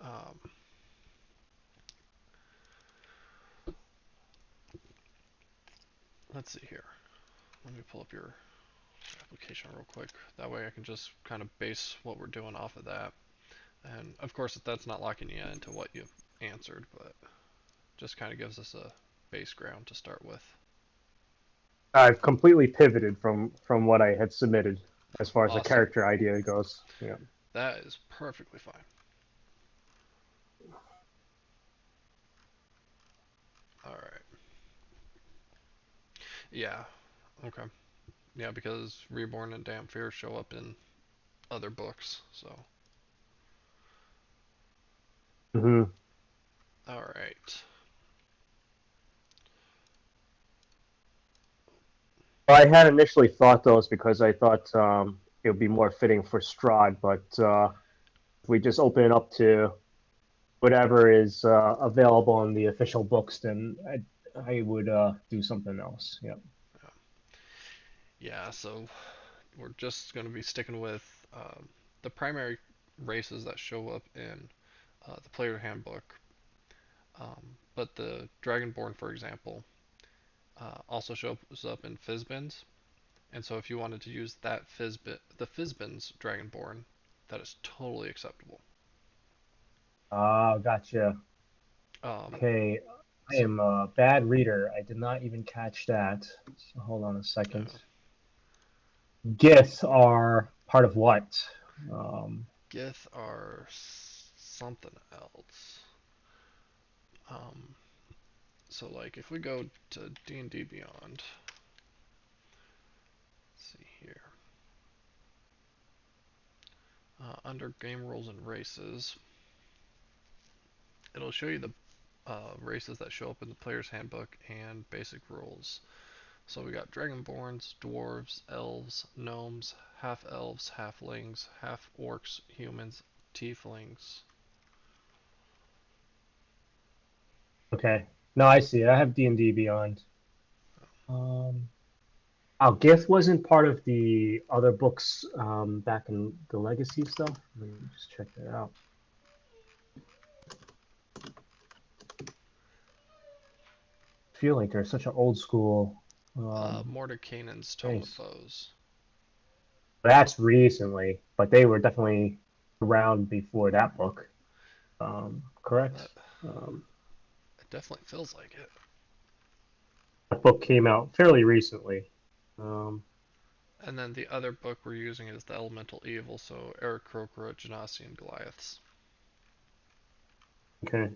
Um, let's see here. Let me pull up your application real quick. That way I can just kind of base what we're doing off of that. And of course, that's not locking you into what you answered, but just kind of gives us a base ground to start with. I've completely pivoted from what I had submitted as far as the Awesome. character idea goes. Yeah. That is perfectly fine. All right. Yeah. Okay. Yeah, because Reborn and Damn Fear show up in other books. So, hmm all right. I had initially thought those because I thought it would be more fitting for Strahd, but if we just open it up to whatever is available in the official books, then I would do something else. Yeah. Yeah. So we're just going to be sticking with the primary races that show up in the player handbook. But the Dragonborn, for example, also shows up in Fizbins. And so if you wanted to use that the Fizbin's Dragonborn, that is totally acceptable. Ah, gotcha. Um, Okay, I so am a bad reader. I did not even catch that. So hold on a second. uh, Giths are part of what? Um, Gith are something else. Um, so like if we go to D&D Beyond, let's see here, under game rules and races, it'll show you the races that show up in the player's handbook and basic rules. So we got Dragonborns, Dwarves, Elves, Gnomes, half elves, halflings, half orcs, humans, tieflings. okay. No, I see it. I have D&D Beyond. Um, oh, Gith wasn't part of the other books back in the Legacy stuff. Let me just check that out. I feel like they're such an old school Mordekainen's Tome of race. Foes. That's recently, but they were definitely around before that book. That Correct? Um, it definitely feels like it. that book came out fairly recently. Um, And then the other book we're using is the Elemental Evil, so Eric Krokra, Genasi, and Goliaths. okay.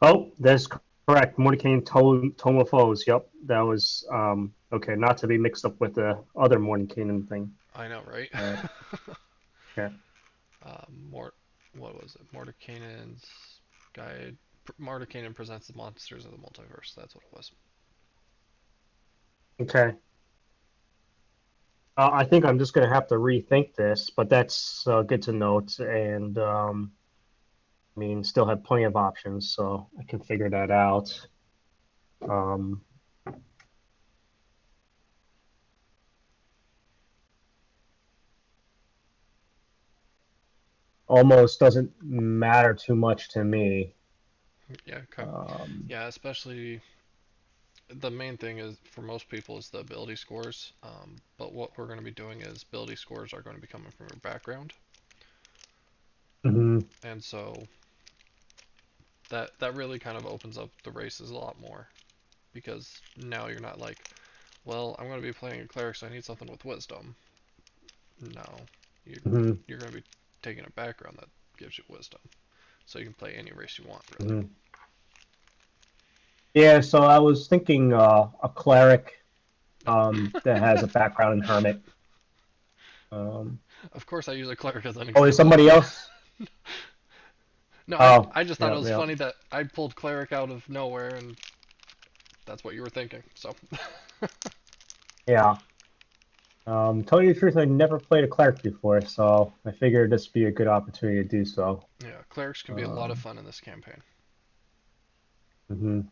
Oh, that's correct. Mordecai Tomophos. Yep, that was okay. Not to be mixed up with the other Mordecai thing. I know, right? All right. Okay. Mort, what was it? Mordekainen's Guide. Mordekainen presents the monsters of the multiverse. That's what it was. Okay. I think I'm just gonna have to rethink this, but that's good to note. And I mean, still have plenty of options, so I can figure that out. Um, almost doesn't matter too much to me. Yeah, okay. Um, Yeah, especially the main thing is for most people is the ability scores. But what we're going to be doing is ability scores are going to be coming from your background, mhm, and so that really kind of opens up the races a lot more because now you're not like, well, I'm going to be playing a cleric, so I need something with wisdom. No, you mhm, you're going to be taking a background that gives you wisdom, so you can play any race you want, really. mhm. Yeah, so I was thinking a cleric No, that has a background in Hermit. Um, of course I use a cleric as an oh, is example. somebody else? No, I Oh, I just thought it yeah, was yeah, funny that I pulled cleric out of nowhere, and that's what you were thinking. So yeah. Tell you the truth, I never played a cleric before, so I figured this would be a good opportunity to do so. yeah, clerics can be a lot of Um, fun in this campaign. mhm.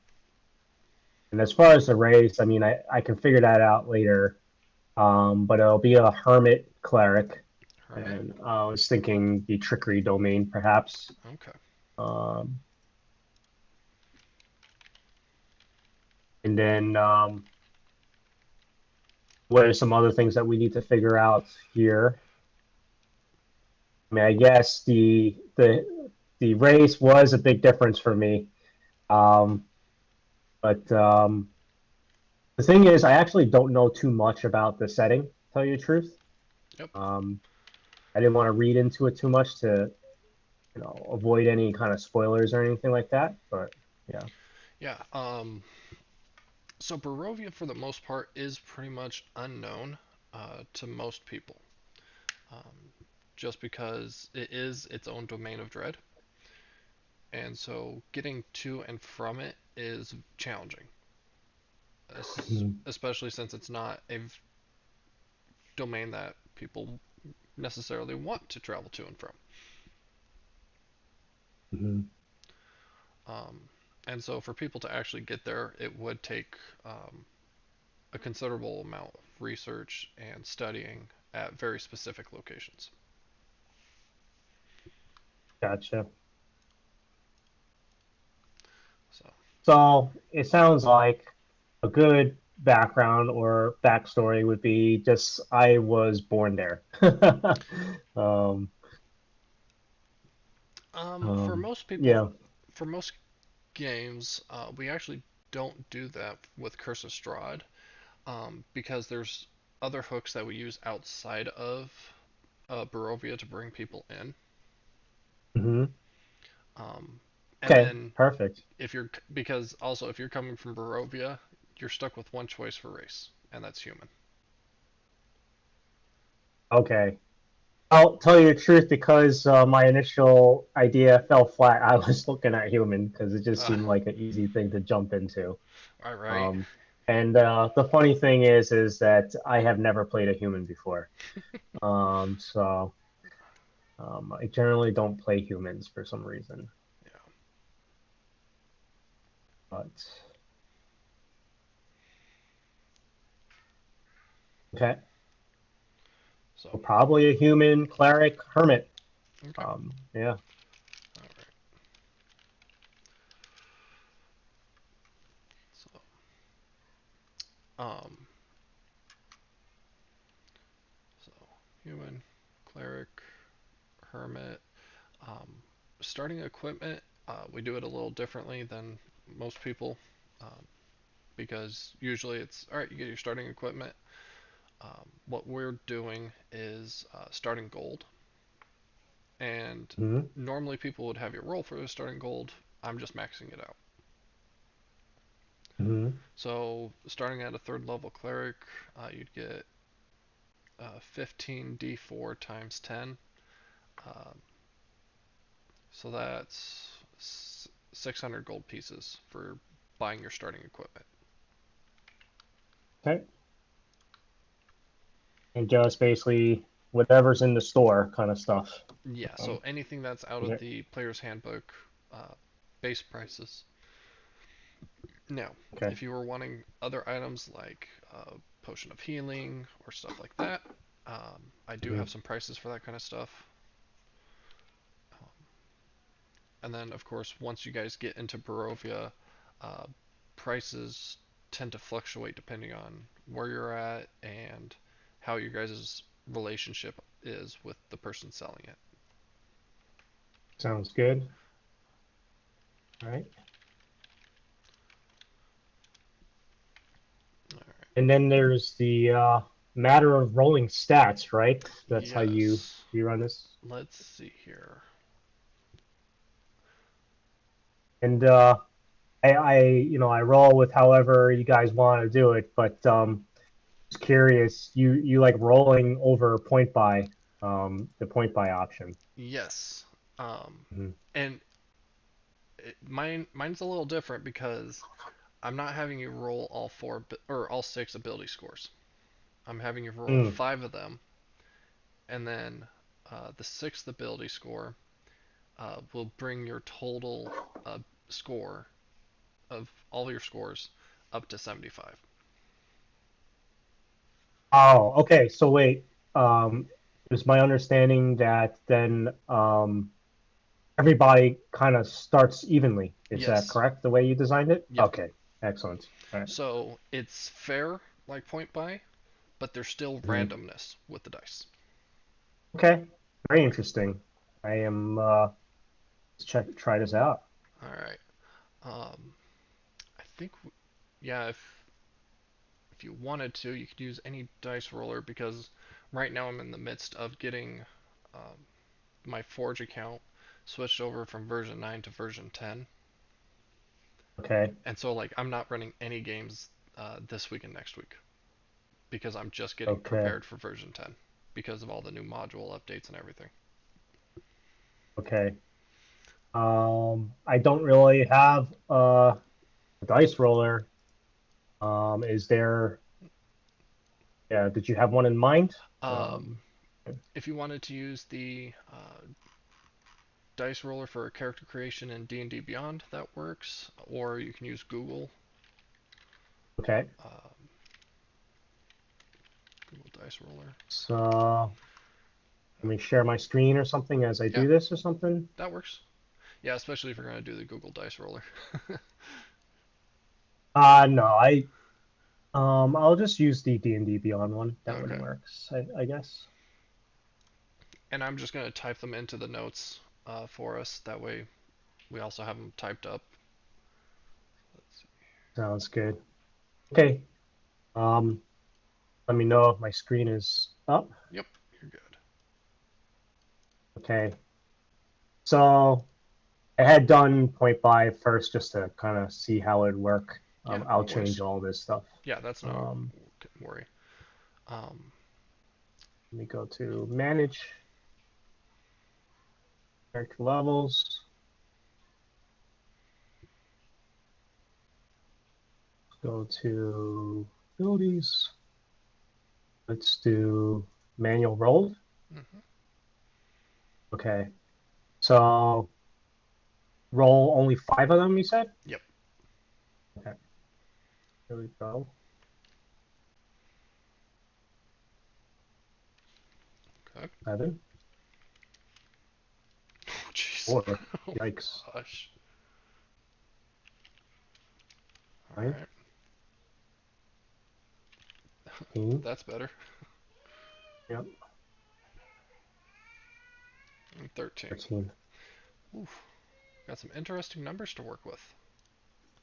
And as far as the race, I mean, I can figure that out later. but it'll be a Hermit Cleric, Hermit. and I was thinking the Trickery domain, perhaps. Okay. Um, and then what are some other things that we need to figure out here? I mean, I guess the race was a big difference for me, um, but the thing is, I actually don't know too much about the setting. To tell you the truth, Yep. um, I didn't want to read into it too much to avoid any kind of spoilers or anything like that. But yeah. Yeah. So Barovia, for the most part, is pretty much unknown to most people, um, just because it is its own domain of dread, and so getting to and from it is challenging, especially since it's not a domain that people necessarily want to travel to and from. Mm-hmm. Um, and so for people to actually get there, it would take a considerable amount of research and studying at very specific locations. Gotcha. So, So it sounds like a good background or backstory would be just I was born there. um, for most people, yeah. for most games, we actually don't do that with Curse of Strahd, because there's other hooks that we use outside of Barovia to bring people in. Hmm. Um, and Okay. then Perfect. if you're because also if you're coming from Barovia, you're stuck with one choice for race, and that's human. Okay. I'll tell you the truth because my initial idea fell flat. I was looking at human because it just Uh, seemed like an easy thing to jump into. all right. Um, and the funny thing is that I have never played a human before. So I generally don't play humans for some reason. Yeah. But okay, So so probably a human cleric hermit. okay. Yeah. All right. So um so human, cleric, hermit. Um, starting equipment, we do it a little differently than most people, um, because usually it's all right. You get your starting equipment. What we're doing is starting gold, and Hmm. normally people would have you roll for the starting gold. I'm just maxing it out. Hmm. So starting at a third level cleric, you'd get 15d4 times 10. Um, so that's 600 gold pieces for buying your starting equipment. Okay. And just basically whatever's in the store kind of stuff. Yeah, so Um, anything that's out of okay. the player's handbook base prices. Now, Okay. if you were wanting other items like potion of healing or stuff like that, I do Hmm. have some prices for that kind of stuff. Um, and then, of course, once you guys get into Barovia, uh, prices tend to fluctuate depending on where you're at and how your guys' relationship is with the person selling it. Sounds good. All right. All right. And then there's the matter of rolling stats, right? That's how Yes. you run this. Let's see here. And I roll with however you guys want to do it, but just curious, you like rolling over point by the point by option. Yes. Um, Hmm. and mine's a little different because I'm not having you roll all four or all six ability scores. I'm having you roll Mm. five of them, and then the sixth ability score will bring your total score of all your scores up to 75. Oh, okay. So wait, it was my understanding that then everybody kind of starts evenly. Is that Yes. correct? The way you designed it? Yep. Okay, excellent. All right. So it's fair, like point buy, but there's still Mhm. randomness with the dice. Okay, very interesting. I am let's try this out. All right. Um, I think, yeah, if you wanted to, you could use any dice roller because right now I'm in the midst of getting um, my Forge account switched over from version 9 to version 10. Okay, And so, like, I'm not running any games this week and next week because I'm just getting okay, prepared for version 10 because of all the new module updates and everything. okay. I don't really have a dice roller. Is there? Yeah, did you have one in mind? Um, if you wanted to use the dice roller for character creation in D&D Beyond, that works. Or you can use Google. Okay, Um, Google Dice Roller. so let me share my screen or something as I Yeah, do this or something. that works. Yeah, especially if you're going to do the Google Dice Roller. No, I'll just use the D&D Beyond one. That one Okay. works, I guess. And I'm just going to type them into the notes for us. That way we also have them typed up. Let's see. Sounds good. Okay. Um, Let me know if my screen is up. Yep, you're good. Okay. So I had done point by first just to kind of see how it'd work. Yeah, I'll no change worries. all this stuff. Yeah, that's no Um, worry. Um, Let me go to manage character levels. Go to abilities. Let's do manual roll. mhm. Okay. So roll only five of them, you said? Yep. Okay. Here we go. Okay. Seven. Oh, jeez. Four. Oh Yikes. my gosh. All Nine. right. 15. That's better. Yep. And 13. 13. Oof. Got some interesting numbers to work with.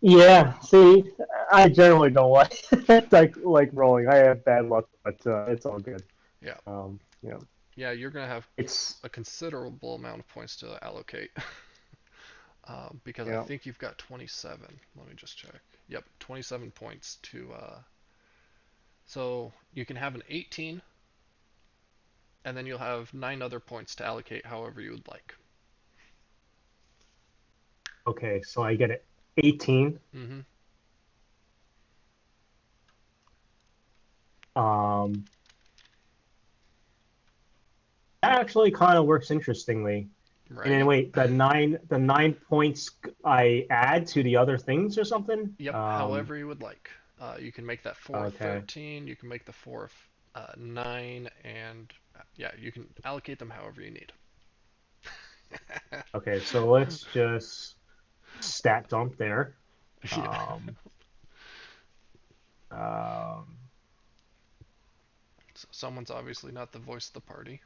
Yeah, see, I generally don't like like rolling. I have bad luck, but it's all good. Yeah. You know, Yeah, you're going to have it's a considerable amount of points to allocate. Because you I know, think you've got 27. Let me just check. Yep, 27 points to. So you can have an 18, and then you'll have 9 other points to allocate however you would like. okay. So I get it. 18. Mm-hmm. Um, that actually kind of works interestingly. And then Right? wait, the nine points I add to the other things or something. Yep, however you would like. You can make that 4 Okay. 13, you can make the 4 9, and yeah, you can allocate them however you need. Okay. So let's just stat dump there. Yeah. Um, um, So someone's obviously not the voice of the party.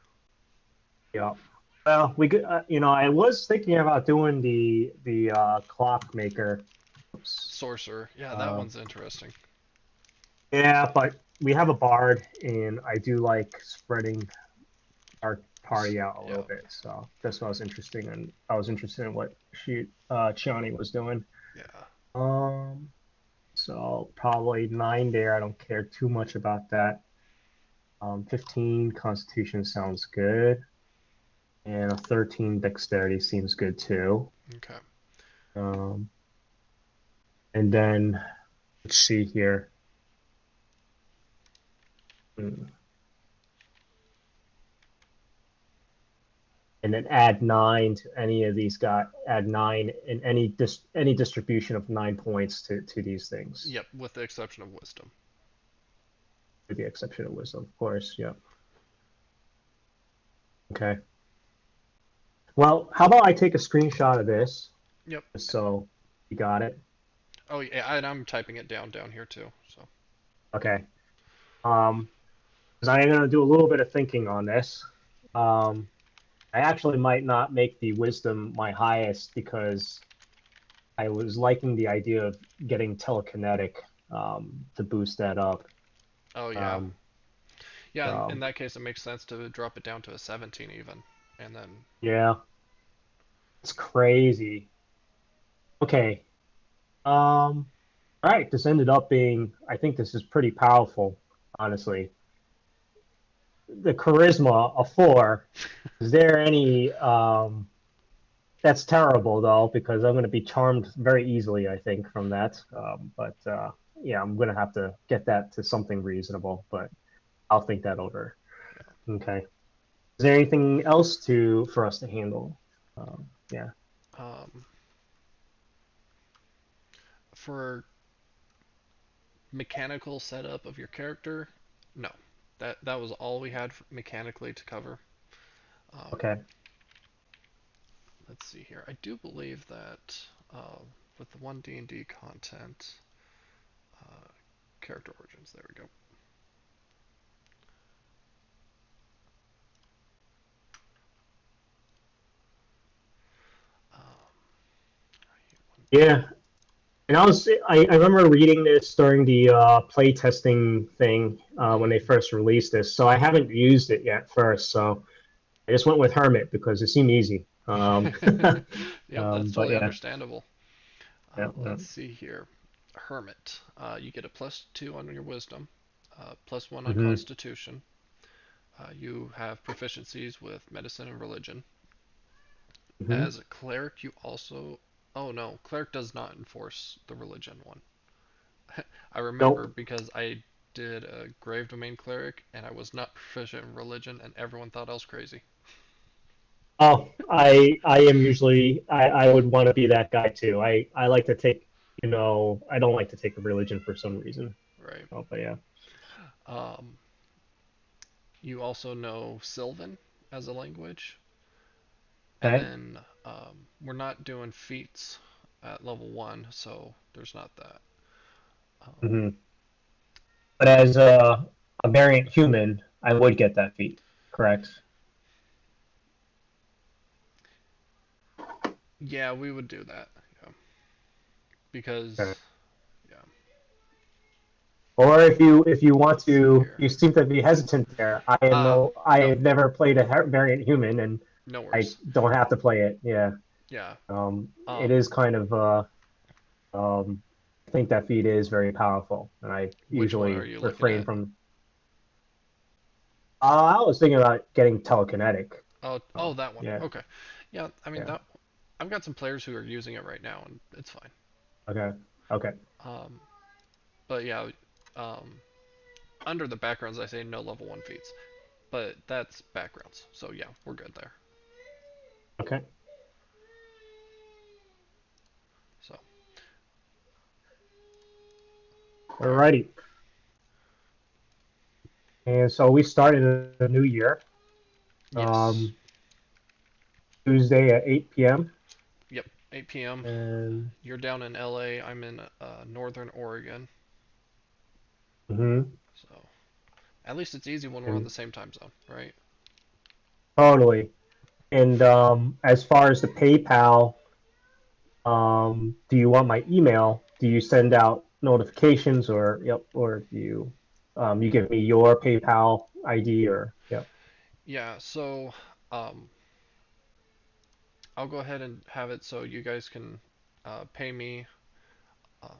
yeah. Well, we could, I was thinking about doing the clockmaker. Oops. Sorcerer. Yeah, that Um, one's interesting. yeah, but we have a bard, and I do like spreading our party out a Yeah. little bit. So that's what I was interested in. I was interested in what Chiani was doing. Yeah. Um, so probably nine there. I don't care too much about that. 15 Constitution sounds good, and a 13 Dexterity seems good too. Okay. Um, and then let's see here. Hmm. And then add nine to any of these guys. Add nine in any distribution of 9 points to these things. Yep, with the exception of wisdom. with the exception of wisdom, of course. Yeah. Okay. Well, how about I take a screenshot of this Yep. so you got it? Oh yeah, and I'm typing it down here too. So Okay. Because I am going to do a little bit of thinking on this. Um, I actually might not make the wisdom my highest because I was liking the idea of getting telekinetic to boost that up. oh yeah, Um, yeah. In so that case, it makes sense to drop it down to a 17 even, and then yeah, it's crazy. Okay. All right. This ended up being. I think this is pretty powerful, honestly. The charisma a 4. Is there any? That's terrible though because I'm going to be charmed very easily. I think from that. But yeah, I'm going to have to get that to something reasonable. But I'll think that over. Okay. Is there anything else to for us to handle? Yeah. um, for mechanical setup of your character, no, that was all we had mechanically to cover. Um, Okay. let's see here. I do believe that with the one D&D content, uh, character origins. There we go. Yeah. And I remember reading this during the play testing thing when Mm-hmm. they first released this. So I haven't used it yet first. So I just went with Hermit because it seemed easy. Yep, that's But totally yeah. understandable. Yeah. Yeah. Let's see here. Hermit. You get a +2 on your wisdom, +1 on Hmm. constitution. You have proficiencies with medicine and religion. Hmm. As a cleric, you also. Oh no, cleric does not enforce the religion one. I remember Nope. because I did a grave domain cleric and I was not proficient in religion and everyone thought I was crazy. Oh, I am usually I would want to be that guy too. I like to take I don't like to take a religion for some reason. Right. Oh, but yeah. Um, you also know Sylvan as a language, and Okay. then we're not doing feats at level 1, so there's not that. Um, Hmm. But as a variant human, I would get that feat. Correct. yeah, we would do that. Yeah, because Okay. yeah. Or if you want Let's see to, here. you seem to be hesitant there. I No, have never played a variant human, and no I worries. don't have to play it. Yeah. Yeah. It Um, is kind of um, I think that feat is very powerful, and I which one are usually you looking refrain at? from. I was thinking about getting telekinetic. Oh, that one. Yeah. Okay. Yeah, I mean Yeah. that. I've got some players who are using it right now, and it's fine. Okay. Okay. Um, but yeah, um, under the backgrounds, I say no level 1 feats, but that's backgrounds. So yeah, we're good there. Okay. So all right. Alrighty. And so we started a new year, Yes. um, Tuesday at 8 p.m. Yep. 8 p.m. And You're down in LA. I'm in Northern Oregon. mhm. So at least it's easy when we're on the And same time zone, right? totally. And as far as the PayPal, do you want my email? Do you send out notifications or yep, or do you you give me your PayPal ID or yep. Yeah. So um, I'll go ahead and have it so you guys can pay me. Um,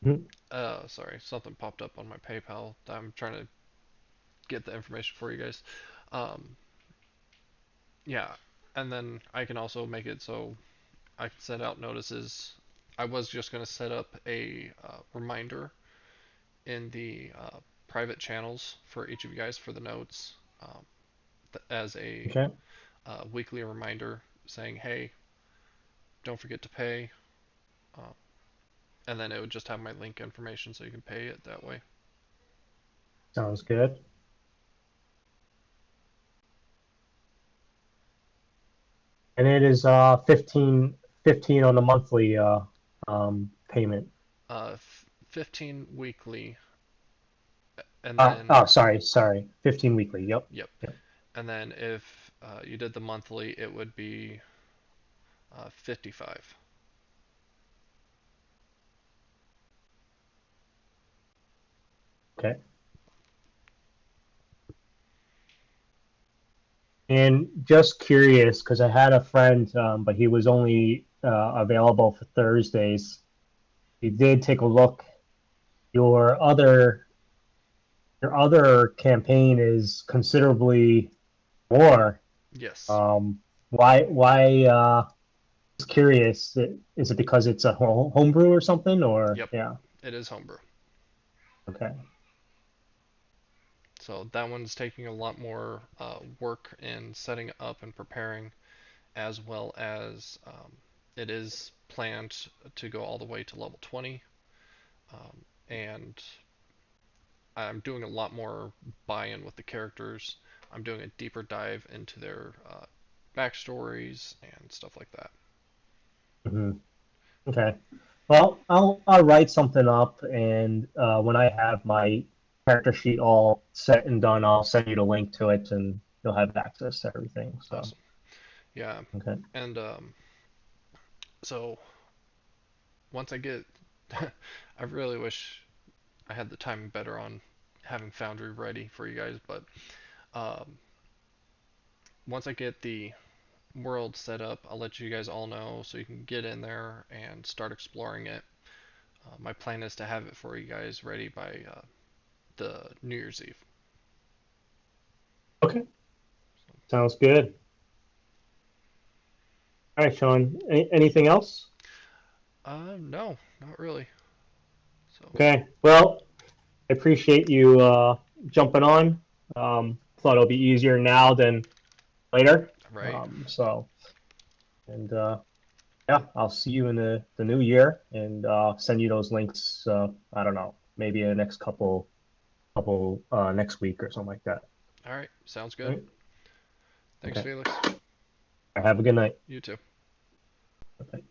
Mhm. sorry, something popped up on my PayPal. I'm trying to get the information for you guys. Um, yeah, and then I can also make it so I can send out notices. I was just going to set up a reminder in the private channels for each of you guys for the notes as a Okay. weekly reminder saying, hey, don't forget to pay. Uh, and then it would just have my link information so you can pay it that way. Sounds good. And it is 15 on the monthly payment. 15 weekly, and then Oh, sorry, 15 weekly. Yep. yep, Yep. and then if you did the monthly, it would be 55. Okay. And just curious, because I had a friend, but he was only available for Thursdays. He did take a look. Your other your other campaign is considerably more. Yes. Um, why? Just curious. Is it because it's a homebrew or something? Or Yep. yeah. It is homebrew. Okay. So that one's taking a lot more work in setting up and preparing, as well as it is planned to go all the way to level 20. And I'm doing a lot more buy-in with the characters. I'm doing a deeper dive into their backstories and stuff like that. Hmm. Okay. Well, I'll write something up, and when I have my character sheet all set and done, I'll send you the link to it, and you'll have access to everything. So, Awesome. Yeah. okay. And so once I get, I really wish I had the timing better on having Foundry ready for you guys, but um, once I get the world set up, I'll let you guys all know so you can get in there and start exploring it. My plan is to have it for you guys ready by the New Year's Eve. Okay. Sounds good. All right, Sean. Anything else? No, not really. So, Okay. Well, I appreciate you jumping on. Thought it'll be easier now than later. right. So, and yeah, I'll see you in the new year, and send you those links. I don't know, maybe in the next couple next week or something like that. All right. Sounds All good. right. Thanks, Okay. Felix. Have a good night. You too. Okay.